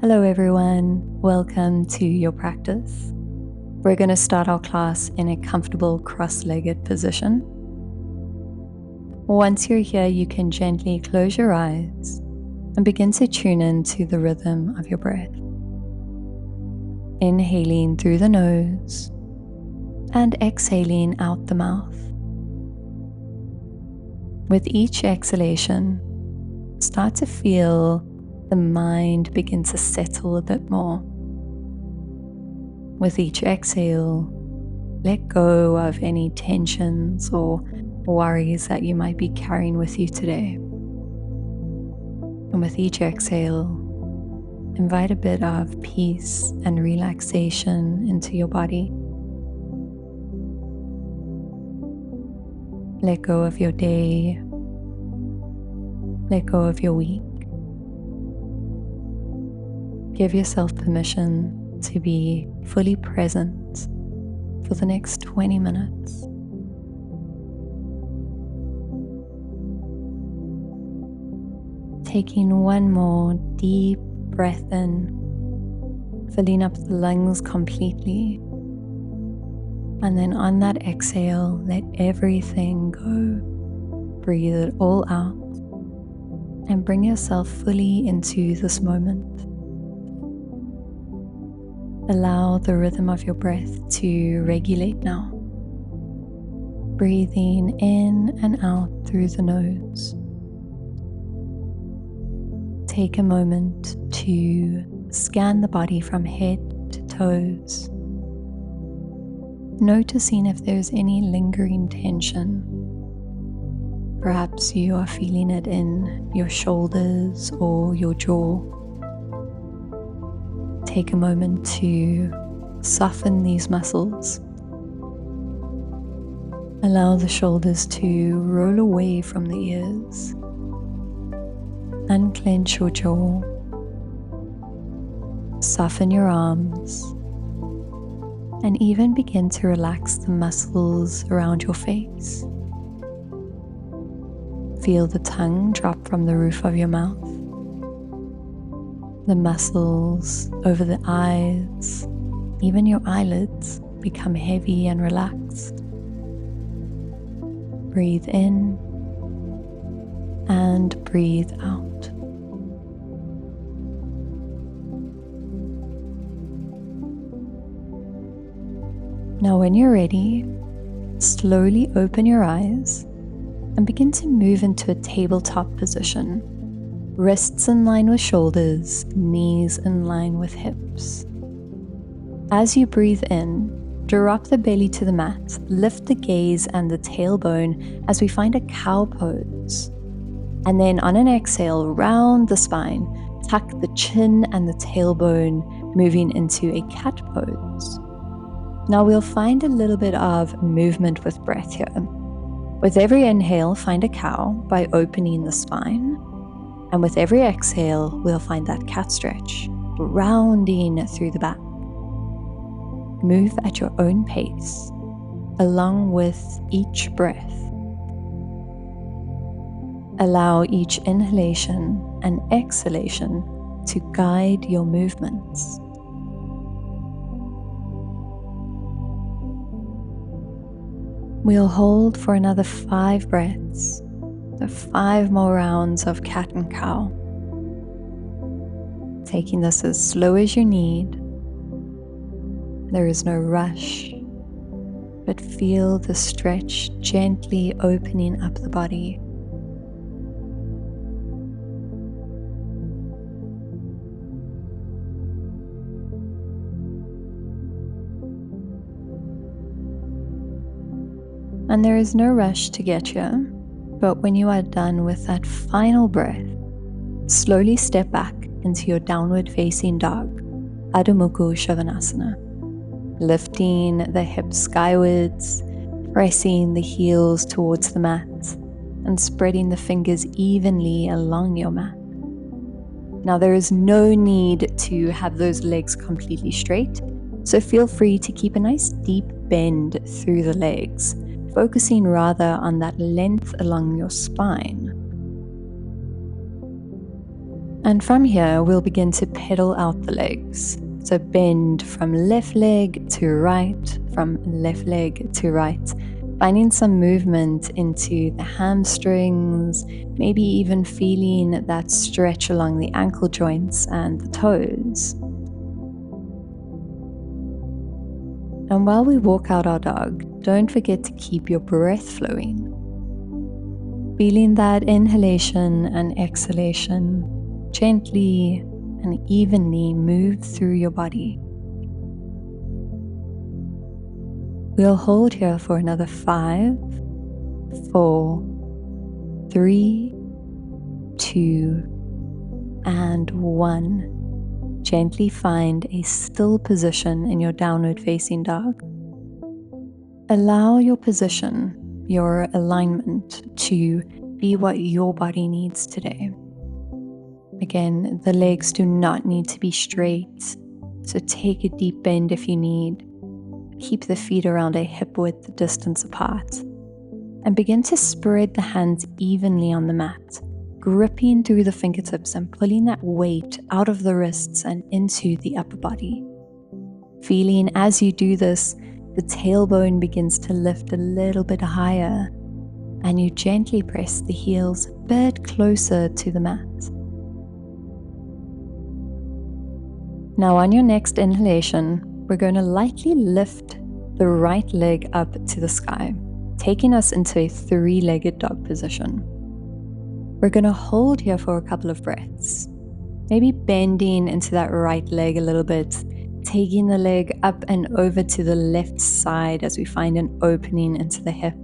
Hello everyone, welcome to your practice. We're going to start our class in a comfortable cross-legged position. Once you're here, you can gently close your eyes and begin to tune into the rhythm of your breath. Inhaling through the nose and exhaling out the mouth. With each exhalation, start to feel the mind begin to settle a bit more. With each exhale, let go of any tensions or worries that you might be carrying with you today. And with each exhale, invite a bit of peace and relaxation into your body. Let go of your day. Let go of your week. Give yourself permission to be fully present for the next 20 minutes. Taking one more deep breath in, filling up the lungs completely. And then on that exhale, let everything go. Breathe it all out and bring yourself fully into this moment. Allow the rhythm of your breath to regulate now. Breathing in and out through the nose. Take a moment to scan the body from head to toes, noticing if there's any lingering tension. Perhaps you are feeling it in your shoulders or your jaw. Take a moment to soften these muscles. Allow the shoulders to roll away from the ears. Unclench your jaw. Soften your arms. And even begin to relax the muscles around your face. Feel the tongue drop from the roof of your mouth. The muscles over the eyes, even your eyelids, become heavy and relaxed. Breathe in and breathe out. Now when you're ready, slowly open your eyes and begin to move into a tabletop position. Wrists in line with shoulders, knees in line with hips. As you breathe in, drop the belly to the mat, lift the gaze and the tailbone as we find a cow pose. And then on an exhale, round the spine, tuck the chin and the tailbone, moving into a cat pose. Now we'll find a little bit of movement with breath here. With every inhale, find a cow by opening the spine. And with every exhale, we'll find that cat stretch, rounding through the back. Move at your own pace, along with each breath. Allow each inhalation and exhalation to guide your movements. We'll hold for another 5 breaths. 5 more rounds of cat and cow. Taking this as slow as you need. There is no rush, but feel the stretch gently opening up the body. And there is no rush to get here. But when you are done with that final breath, slowly step back into your downward facing dog, Adho Mukha Svanasana. Lifting the hips skywards, pressing the heels towards the mat, and spreading the fingers evenly along your mat. Now there is no need to have those legs completely straight, so feel free to keep a nice deep bend through the legs, focusing rather on that length along your spine. And from here, we'll begin to pedal out the legs. So bend from left leg to right, from left leg to right, finding some movement into the hamstrings, maybe even feeling that stretch along the ankle joints and the toes. And while we walk out our dog, don't forget to keep your breath flowing. Feeling that inhalation and exhalation gently and evenly move through your body. We'll hold here for another 5, 4, 3, 2, and 1. Gently find a still position in your downward facing dog. Allow your position, your alignment, to be what your body needs today. Again, the legs do not need to be straight, so take a deep bend if you need. Keep the feet around a hip width distance apart, and begin to spread the hands evenly on the mat, gripping through the fingertips and pulling that weight out of the wrists and into the upper body. Feeling as you do this, the tailbone begins to lift a little bit higher, and you gently press the heels a bit closer to the mat. Now on your next inhalation, we're going to lightly lift the right leg up to the sky, taking us into a 3-legged dog position. We're going to hold here for a couple of breaths, maybe bending into that right leg a little bit, taking the leg up and over to the left side as we find an opening into the hip.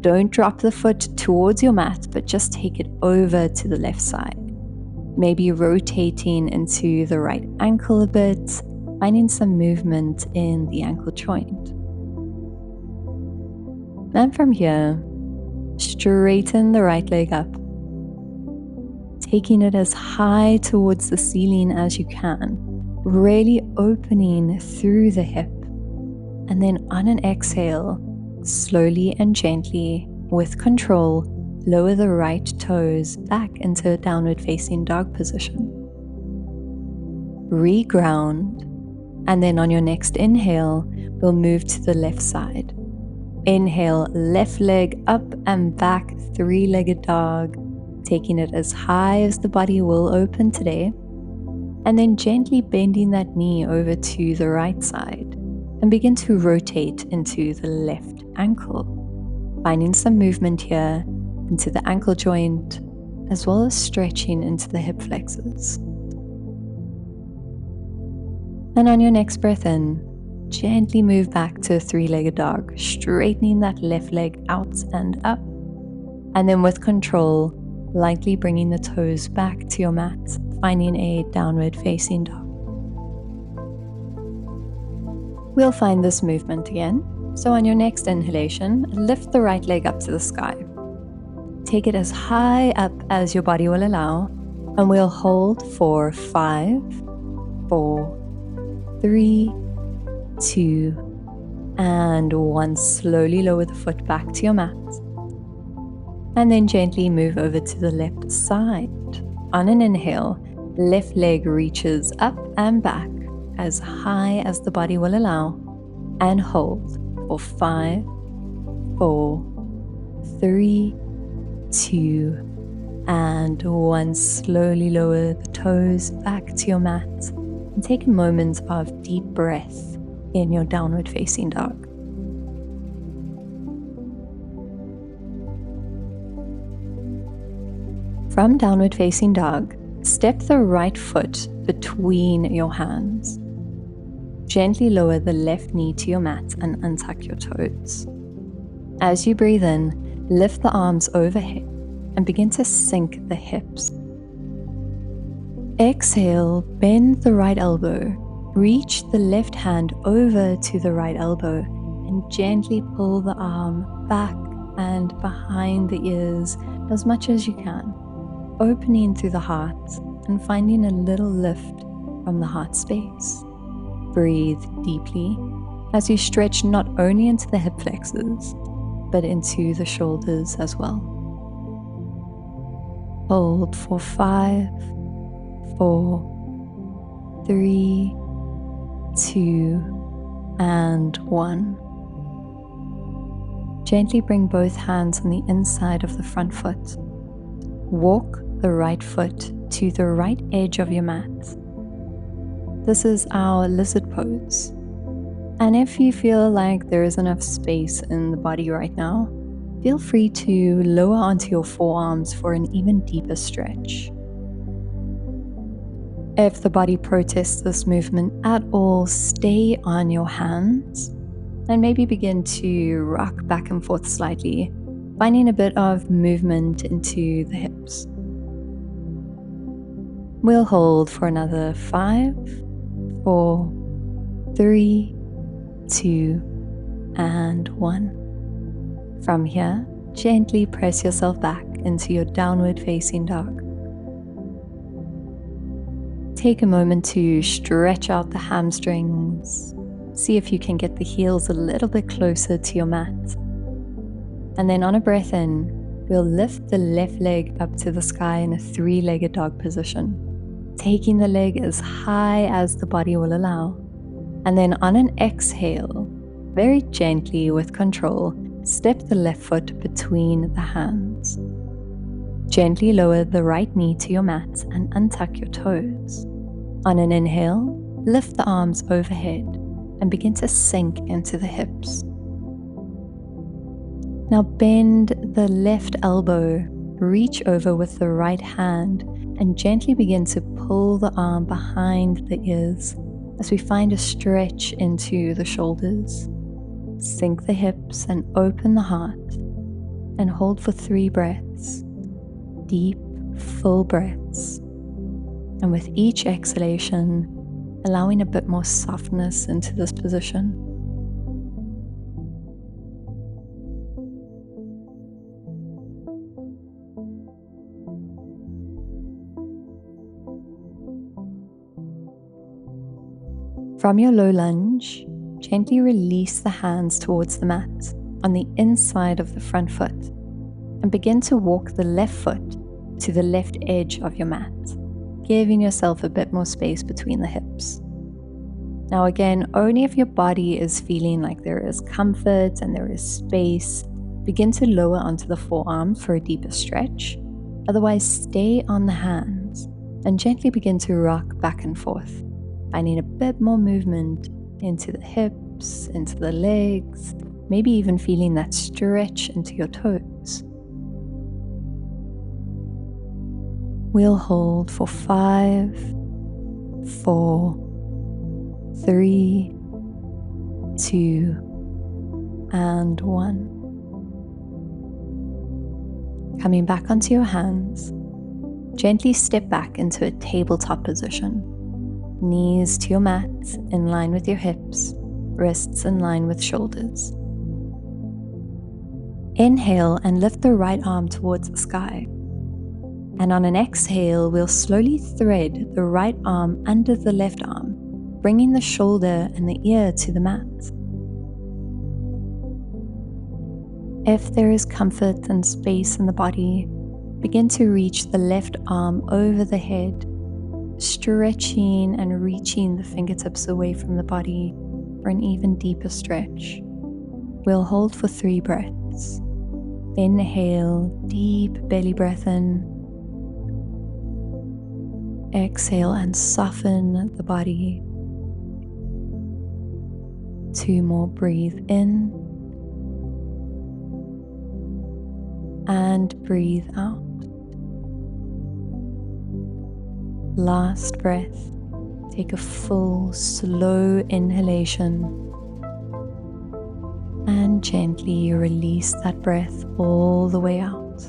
Don't drop the foot towards your mat, but just take it over to the left side. Maybe rotating into the right ankle a bit, finding some movement in the ankle joint. And from here, straighten the right leg up, taking it as high towards the ceiling as you can, really opening through the hip. And then on an exhale, slowly and gently, with control, lower the right toes back into a downward facing dog position. Reground, and then on your next inhale, we'll move to the left side. Inhale, left leg up and back, 3-legged dog, taking it as high as the body will open today, and then gently bending that knee over to the right side and begin to rotate into the left ankle, finding some movement here into the ankle joint, as well as stretching into the hip flexors. And on your next breath in, gently move back to a 3-legged dog, straightening that left leg out and up. And then with control, lightly bringing the toes back to your mat, finding a downward facing dog. We'll find this movement again. So on your next inhalation, lift the right leg up to the sky. Take it as high up as your body will allow, and we'll hold for 5, 4, 3, 2, and 1. Slowly lower the foot back to your mat, and then gently move over to the left side. On an inhale, left leg reaches up and back as high as the body will allow, and hold for 5, 4, 3, 2, and 1. Slowly lower the toes back to your mat and take a moment of deep breath in your downward facing dog. From downward facing dog, step the right foot between your hands. Gently lower the left knee to your mat and untuck your toes. As you breathe in, lift the arms overhead and begin to sink the hips. Exhale, bend the right elbow, reach the left hand over to the right elbow, and gently pull the arm back and behind the ears as much as you can, opening through the heart and finding a little lift from the heart space. Breathe deeply as you stretch not only into the hip flexors, but into the shoulders as well. Hold for 5, 4, 3, 2, and 1. Gently bring both hands on the inside of the front foot. Walk the right foot to the right edge of your mat. This is our lizard pose. And if you feel like there is enough space in the body right now, feel free to lower onto your forearms for an even deeper stretch. If the body protests this movement at all, stay on your hands and maybe begin to rock back and forth slightly, finding a bit of movement into the hips. We'll hold for another 5, 4, 3, 2, and 1. From here, gently press yourself back into your downward facing dog. Take a moment to stretch out the hamstrings. See if you can get the heels a little bit closer to your mat. And then on a breath in, we'll lift the left leg up to the sky in a 3-legged dog position, taking the leg as high as the body will allow. And then on an exhale, very gently with control, step the left foot between the hands. Gently lower the right knee to your mat and untuck your toes. On an inhale, lift the arms overhead and begin to sink into the hips. Now bend the left elbow, reach over with the right hand, and gently begin to pull the arm behind the ears as we find a stretch into the shoulders. Sink the hips and open the heart, and hold for 3 breaths. Deep, full breaths. And with each exhalation, allowing a bit more softness into this position. From your low lunge, gently release the hands towards the mat on the inside of the front foot and begin to walk the left foot to the left edge of your mat, giving yourself a bit more space between the hips. Now again, only if your body is feeling like there is comfort and there is space, begin to lower onto the forearms for a deeper stretch. Otherwise, stay on the hands and gently begin to rock back and forth, finding a bit more movement into the hips, into the legs, maybe even feeling that stretch into your toes. We'll hold for 5, 4, 3, 2, and 1. Coming back onto your hands, gently step back into a tabletop position. Knees to your mat in line with your hips, wrists in line with shoulders. Inhale and lift the right arm towards the sky. And on an exhale, we'll slowly thread the right arm under the left arm, bringing the shoulder and the ear to the mat. If there is comfort and space in the body, begin to reach the left arm over the head, stretching and reaching the fingertips away from the body for an even deeper stretch. We'll hold for 3 breaths. Inhale, deep belly breath in. Exhale and soften the body. 2 more, breathe in. And breathe out. Last breath. Take a full, slow inhalation. And gently release that breath all the way out.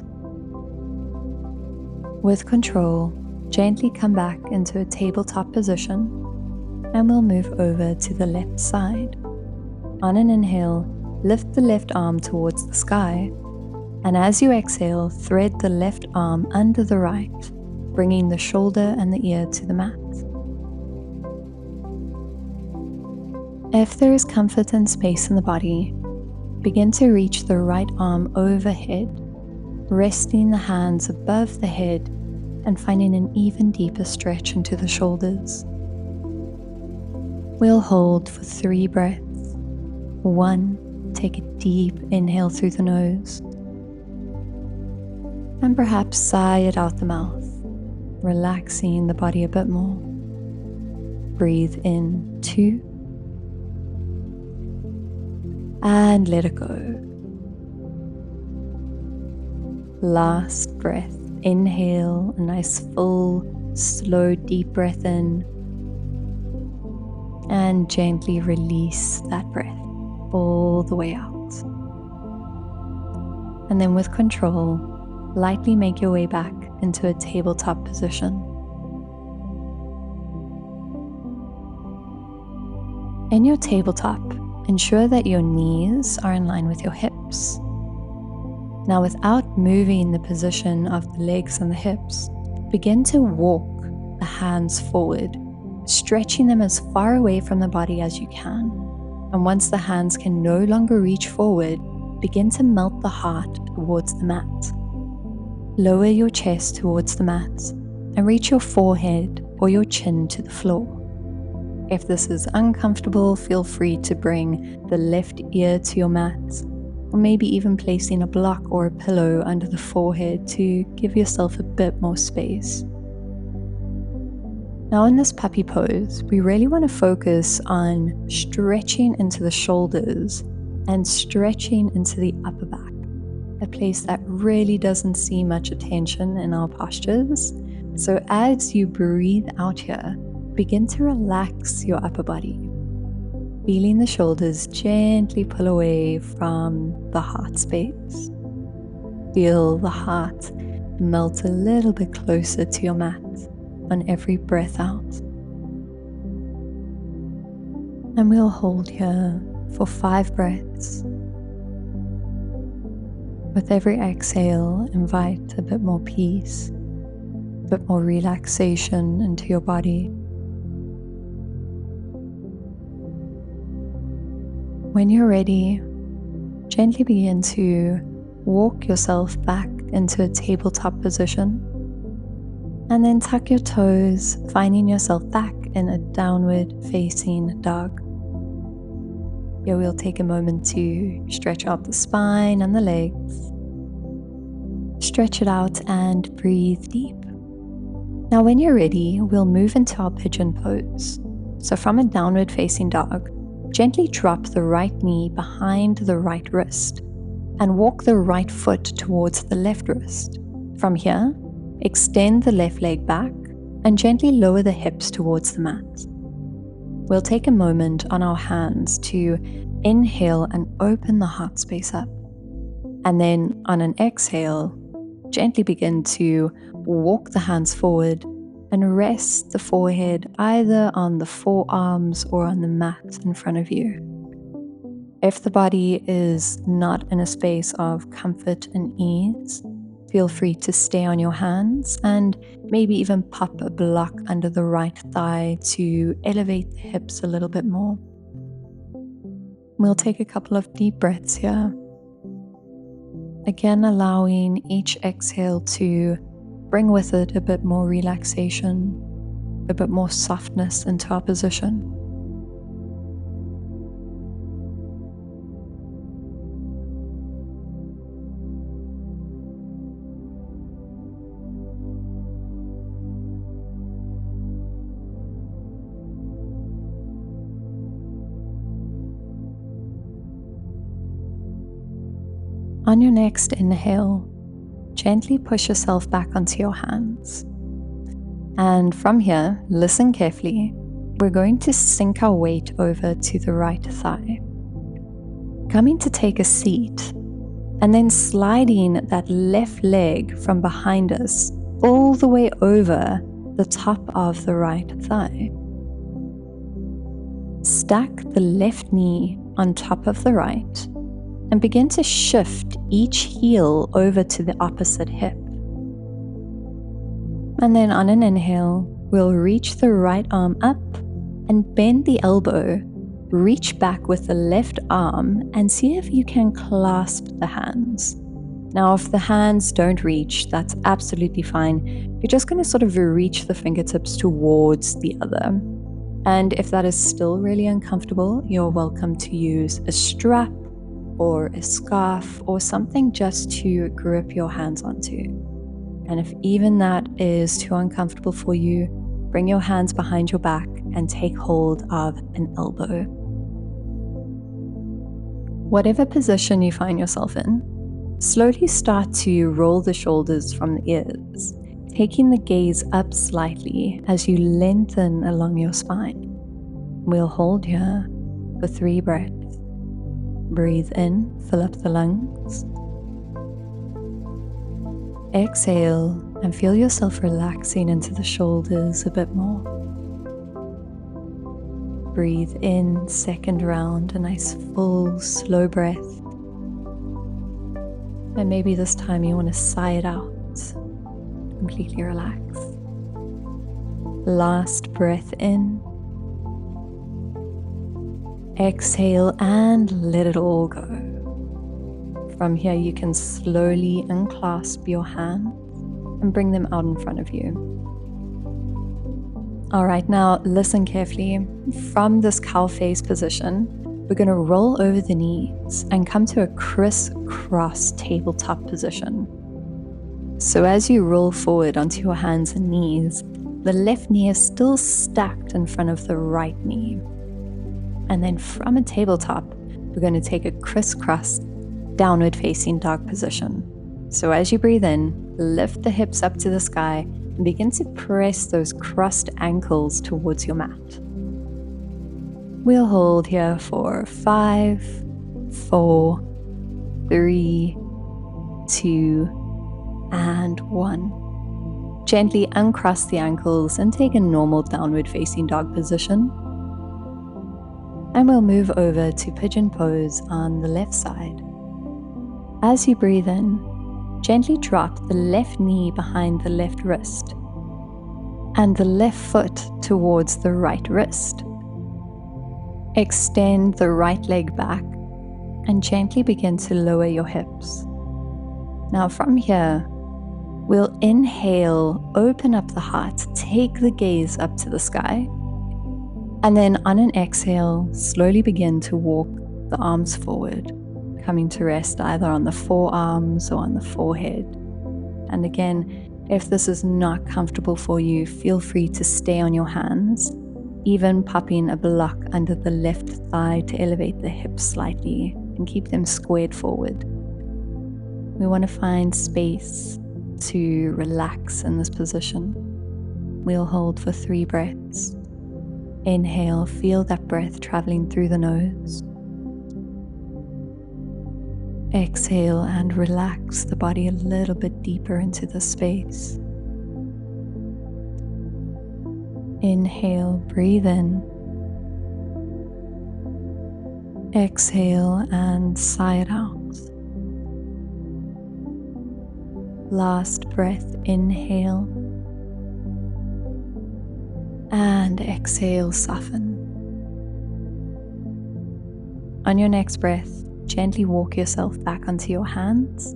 With control, gently come back into a tabletop position, and we'll move over to the left side. On an inhale, lift the left arm towards the sky, and as you exhale, thread the left arm under the right, bringing the shoulder and the ear to the mat. If there is comfort and space in the body, begin to reach the right arm overhead, resting the hands above the head and finding an even deeper stretch into the shoulders. We'll hold for 3 breaths. 1, take a deep inhale through the nose. And perhaps sigh it out the mouth, relaxing the body a bit more. Breathe in 2. And let it go. Last breath. Inhale, a nice full, slow, deep breath in. And gently release that breath all the way out. And then with control, lightly make your way back into a tabletop position. In your tabletop, ensure that your knees are in line with your hips. Now, without moving the position of the legs and the hips, begin to walk the hands forward, stretching them as far away from the body as you can. And once the hands can no longer reach forward, begin to melt the heart towards the mat. Lower your chest towards the mat and reach your forehead or your chin to the floor. If this is uncomfortable, feel free to bring the left ear to your mat, or maybe even placing a block or a pillow under the forehead to give yourself a bit more space. Now in this puppy pose, we really want to focus on stretching into the shoulders and stretching into the upper back, a place that really doesn't see much attention in our postures. So as you breathe out here, begin to relax your upper body, feeling the shoulders gently pull away from the heart space. Feel the heart melt a little bit closer to your mat on every breath out. And we'll hold here for 5 breaths. With every exhale, invite a bit more peace, a bit more relaxation into your body. When you're ready, gently begin to walk yourself back into a tabletop position, and then tuck your toes, finding yourself back in a downward facing dog. Here we'll take a moment to stretch out the spine and the legs. Stretch it out and breathe deep. Now when you're ready, we'll move into our pigeon pose. So from a downward facing dog, gently drop the right knee behind the right wrist and walk the right foot towards the left wrist. From here, extend the left leg back and gently lower the hips towards the mat. We'll take a moment on our hands to inhale and open the heart space up. And then on an exhale, gently begin to walk the hands forward and rest the forehead either on the forearms or on the mat in front of you. If the body is not in a space of comfort and ease, feel free to stay on your hands and maybe even pop a block under the right thigh to elevate the hips a little bit more. We'll take a couple of deep breaths here. Again, allowing each exhale to bring with it a bit more relaxation, a bit more softness into our position. On your next inhale, gently push yourself back onto your hands. And from here, listen carefully. We're going to sink our weight over to the right thigh. Coming to take a seat, and then sliding that left leg from behind us all the way over the top of the right thigh. Stack the left knee on top of the right and begin to shift each heel over to the opposite hip. And then on an inhale, we'll reach the right arm up and bend the elbow. Reach back with the left arm and see if you can clasp the hands. Now, if the hands don't reach, that's absolutely fine. You're just going to sort of reach the fingertips towards the other. And if that is still really uncomfortable, you're welcome to use a strap or a scarf or something just to grip your hands onto. And if even that is too uncomfortable for you, bring your hands behind your back and take hold of an elbow. Whatever position you find yourself in, slowly start to roll the shoulders from the ears, taking the gaze up slightly as you lengthen along your spine. We'll hold here for 3 breaths. Breathe in, fill up the lungs. Exhale and feel yourself relaxing into the shoulders a bit more. Breathe in, second round, a nice full, slow breath. And maybe this time you want to sigh it out, completely relax. Last breath in. Exhale and let it all go. From here, you can slowly unclasp your hands and bring them out in front of you. All right, now listen carefully. From this cow face position, we're going to roll over the knees and come to a crisscross tabletop position. So as you roll forward onto your hands and knees, the left knee is still stacked in front of the right knee. And then from a tabletop, we're going to take a crisscross downward facing dog position. So as you breathe in, lift the hips up to the sky and begin to press those crossed ankles towards your mat. We'll hold here for 5, 4, 3, 2, and 1. Gently uncross the ankles and take a normal downward facing dog position. And we'll move over to pigeon pose on the left side. As you breathe in, gently drop the left knee behind the left wrist and the left foot towards the right wrist. Extend the right leg back and gently begin to lower your hips. Now from here, we'll inhale, open up the heart, take the gaze up to the sky. And then on an exhale, slowly begin to walk the arms forward, coming to rest either on the forearms or on the forehead. And again, if this is not comfortable for you, feel free to stay on your hands, even popping a block under the left thigh to elevate the hips slightly and keep them squared forward. We want to find space to relax in this position. We'll hold for 3 breaths. Inhale, feel that breath traveling through the nose. Exhale and relax the body a little bit deeper into the space. Inhale, breathe in. Exhale and sigh it out. Last breath, inhale. And exhale, soften. On your next breath, gently walk yourself back onto your hands.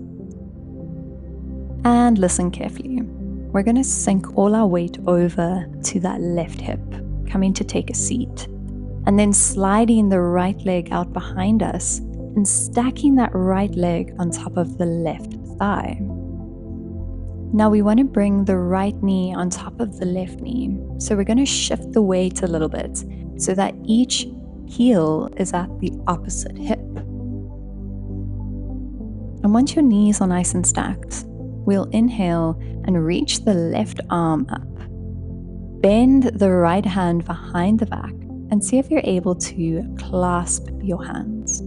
And listen carefully. We're going to sink all our weight over to that left hip, coming to take a seat. And then sliding the right leg out behind us and stacking that right leg on top of the left thigh. Now we want to bring the right knee on top of the left knee. So we're going to shift the weight a little bit so that each heel is at the opposite hip. And once your knees are nice and stacked, we'll inhale and reach the left arm up. Bend the right hand behind the back and see if you're able to clasp your hands.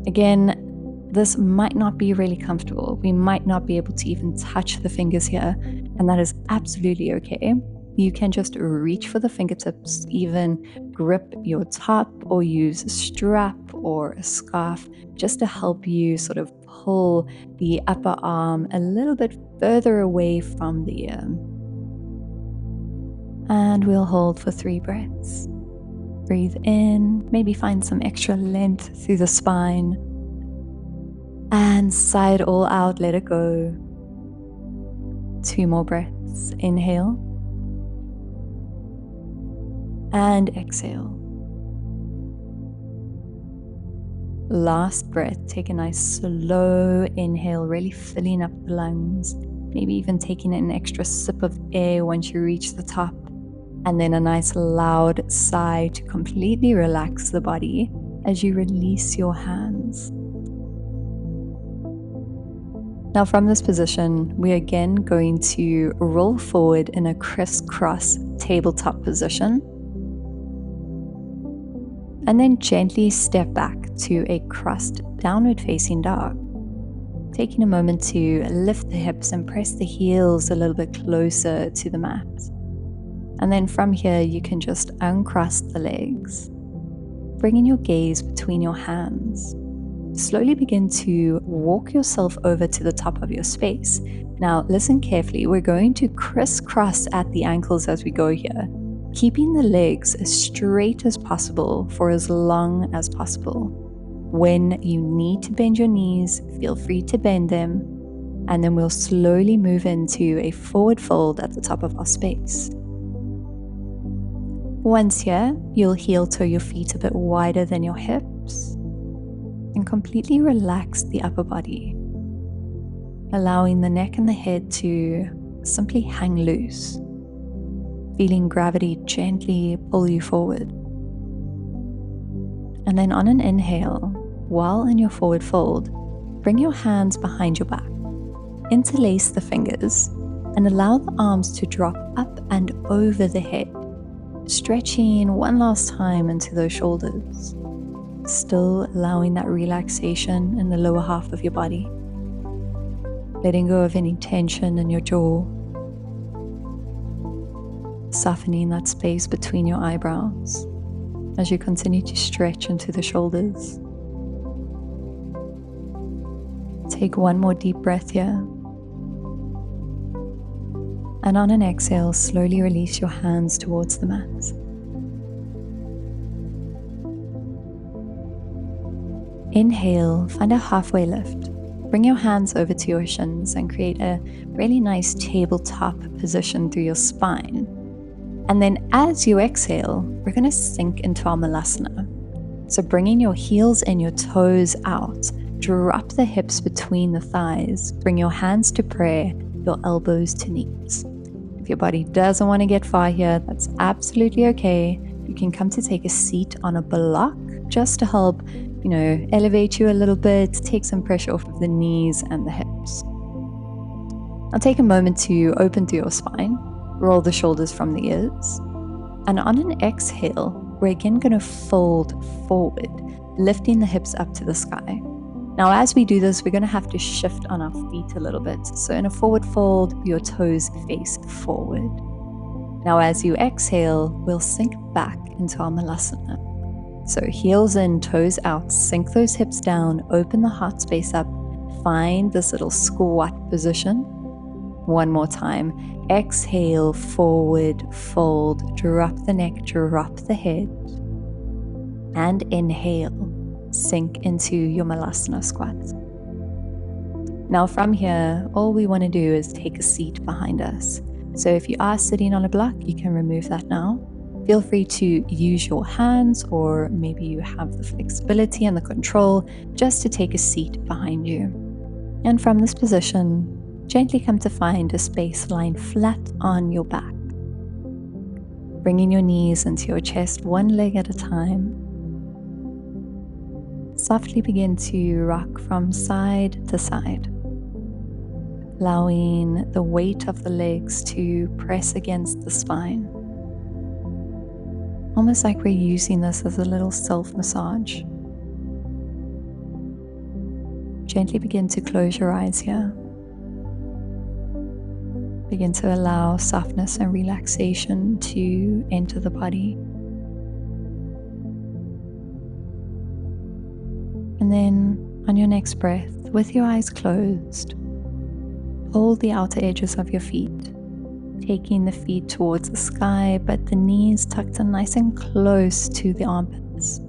Again, this might not be really comfortable. We might not be able to even touch the fingers here, and that is absolutely okay. You can just reach for the fingertips, even grip your top or use a strap or a scarf just to help you sort of pull the upper arm a little bit further away from the ear. And we'll hold for 3 breaths. Breathe in, maybe find some extra length through the spine. And sigh it all out, let it go. 2 more breaths. Inhale. And exhale. Last breath. Take a nice slow inhale, really filling up the lungs. Maybe even taking an extra sip of air once you reach the top. And then a nice loud sigh to completely relax the body as you release your hands. Now from this position, we're again going to roll forward in a crisscross tabletop position. And then gently step back to a crossed downward facing dog. Taking a moment to lift the hips and press the heels a little bit closer to the mat. And then from here, you can just uncross the legs, bringing your gaze between your hands. Slowly begin to walk yourself over to the top of your space. Now, listen carefully. We're going to crisscross at the ankles as we go here, keeping the legs as straight as possible for as long as possible. When you need to bend your knees, feel free to bend them, and then we'll slowly move into a forward fold at the top of our space. Once here, you'll heel toe your feet a bit wider than your hips and completely relax the upper body, allowing the neck and the head to simply hang loose, feeling gravity gently pull you forward. And then on an inhale, while in your forward fold, bring your hands behind your back, interlace the fingers, and allow the arms to drop up and over the head, stretching one last time into those shoulders, still allowing that relaxation in the lower half of your body, letting go of any tension in your jaw, softening that space between your eyebrows as you continue to stretch into the shoulders. Take one more deep breath here. And on an exhale, slowly release your hands towards the mat. Inhale, find a halfway lift. Bring your hands over to your shins and create a really nice tabletop position through your spine. And then as you exhale, we're going to sink into our Malasana. So bringing your heels and your toes out, drop the hips between the thighs, bring your hands to prayer, your elbows to knees. If your body doesn't want to get far here, that's absolutely okay. You can come to take a seat on a block just to help, elevate you a little bit, take some pressure off of the knees and the hips. Now take a moment to open through your spine, roll the shoulders from the ears, and on an exhale, we're again going to fold forward, lifting the hips up to the sky. Now, as we do this, we're going to have to shift on our feet a little bit. So in a forward fold, your toes face forward. Now, as you exhale, we'll sink back into our Malasana. So heels in, toes out, sink those hips down, open the heart space up, find this little squat position. One more time. Exhale, forward, fold, drop the neck, drop the head. And inhale. Sink into your Malasana squat. Now from here, all we want to do is take a seat behind us. So if you are sitting on a block, you can remove that now. Feel free to use your hands, or maybe you have the flexibility and the control just to take a seat behind you. And from this position, gently come to find a space lying flat on your back. Bringing your knees into your chest, one leg at a time. Softly begin to rock from side to side, allowing the weight of the legs to press against the spine. Almost like we're using this as a little self-massage. Gently begin to close your eyes here. Begin to allow softness and relaxation to enter the body. And then on your next breath, with your eyes closed, hold the outer edges of your feet, taking the feet towards the sky, but the knees tucked in nice and close to the armpits.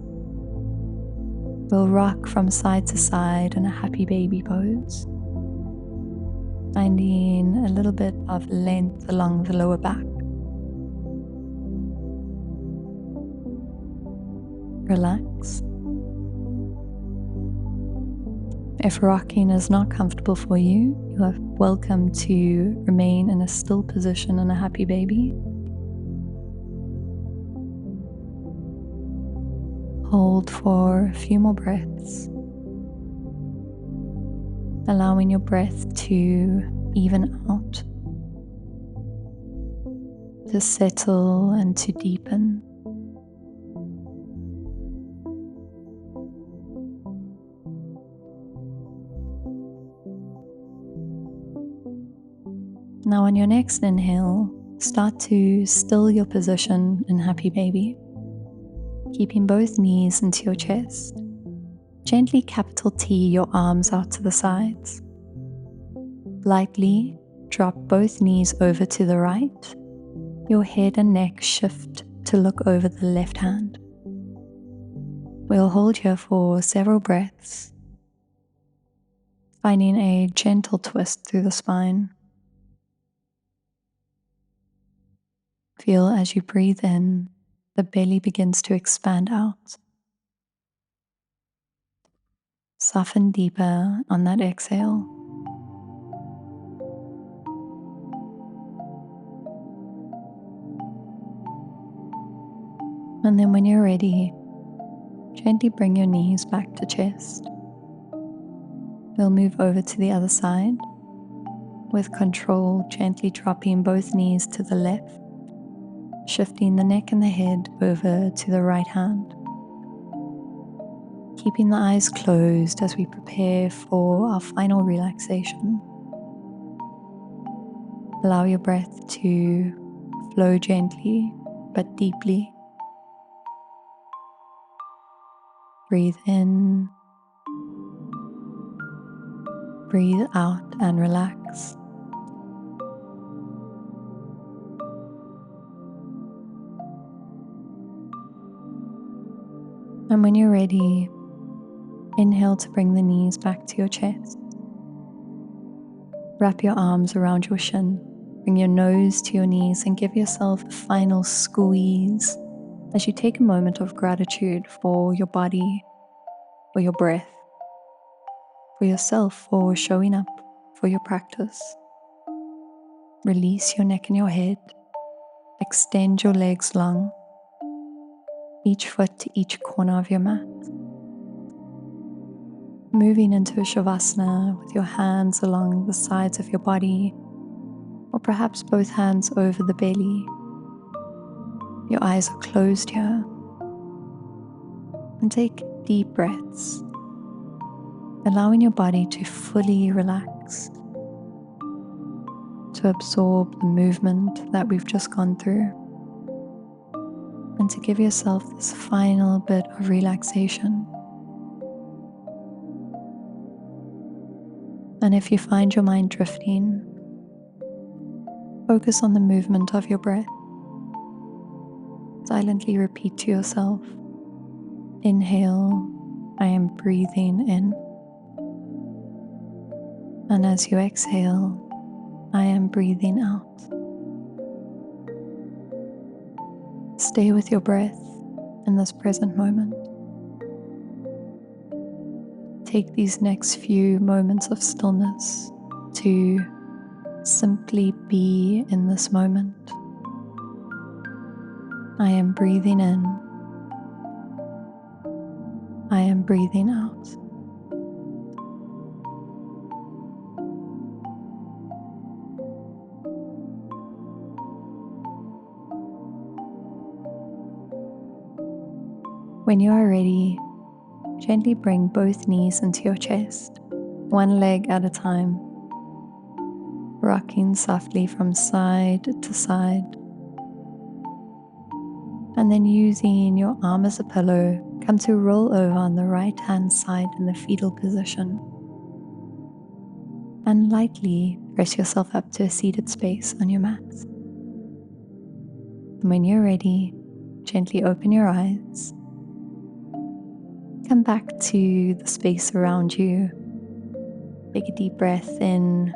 We'll rock from side to side in a happy baby pose, finding a little bit of length along the lower back. Relax. If rocking is not comfortable for you, you are welcome to remain in a still position in a happy baby. Hold for a few more breaths, allowing your breath to even out, to settle and to deepen. Now on your next inhale, start to still your position in happy baby, keeping both knees into your chest. Gently capital T your arms out to the sides. Lightly drop both knees over to the right. Your head and neck shift to look over the left hand. We'll hold here for several breaths, finding a gentle twist through the spine. Feel as you breathe in, the belly begins to expand out. Soften deeper on that exhale. And then when you're ready, gently bring your knees back to chest. We'll move over to the other side. With control, gently dropping both knees to the left, shifting the neck and the head over to the right hand. Keeping the eyes closed as we prepare for our final relaxation. Allow your breath to flow gently but deeply. Breathe in, breathe out and relax. And when you're ready, inhale to bring the knees back to your chest. Wrap your arms around your shin. Bring your nose to your knees and give yourself a final squeeze as you take a moment of gratitude for your body, for your breath, for yourself, for showing up, for your practice. Release your neck and your head. Extend your legs long, each foot to each corner of your mat. Moving into a Shavasana with your hands along the sides of your body, or perhaps both hands over the belly. Your eyes are closed here. And take deep breaths, allowing your body to fully relax, to absorb the movement that we've just gone through, and to give yourself this final bit of relaxation. And if you find your mind drifting, focus on the movement of your breath. Silently repeat to yourself, inhale, I am breathing in. And as you exhale, I am breathing out. Stay with your breath in this present moment. Take these next few moments of stillness to simply be in this moment. I am breathing in. I am breathing out. When you are ready, gently bring both knees into your chest, one leg at a time, rocking softly from side to side. And then using your arm as a pillow, come to roll over on the right hand side in the fetal position. And lightly press yourself up to a seated space on your mat. And when you're ready, gently open your eyes. come back to the space around you. Take a deep breath in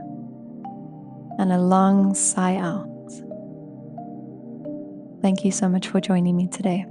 and a long sigh out. Thank you so much for joining me today.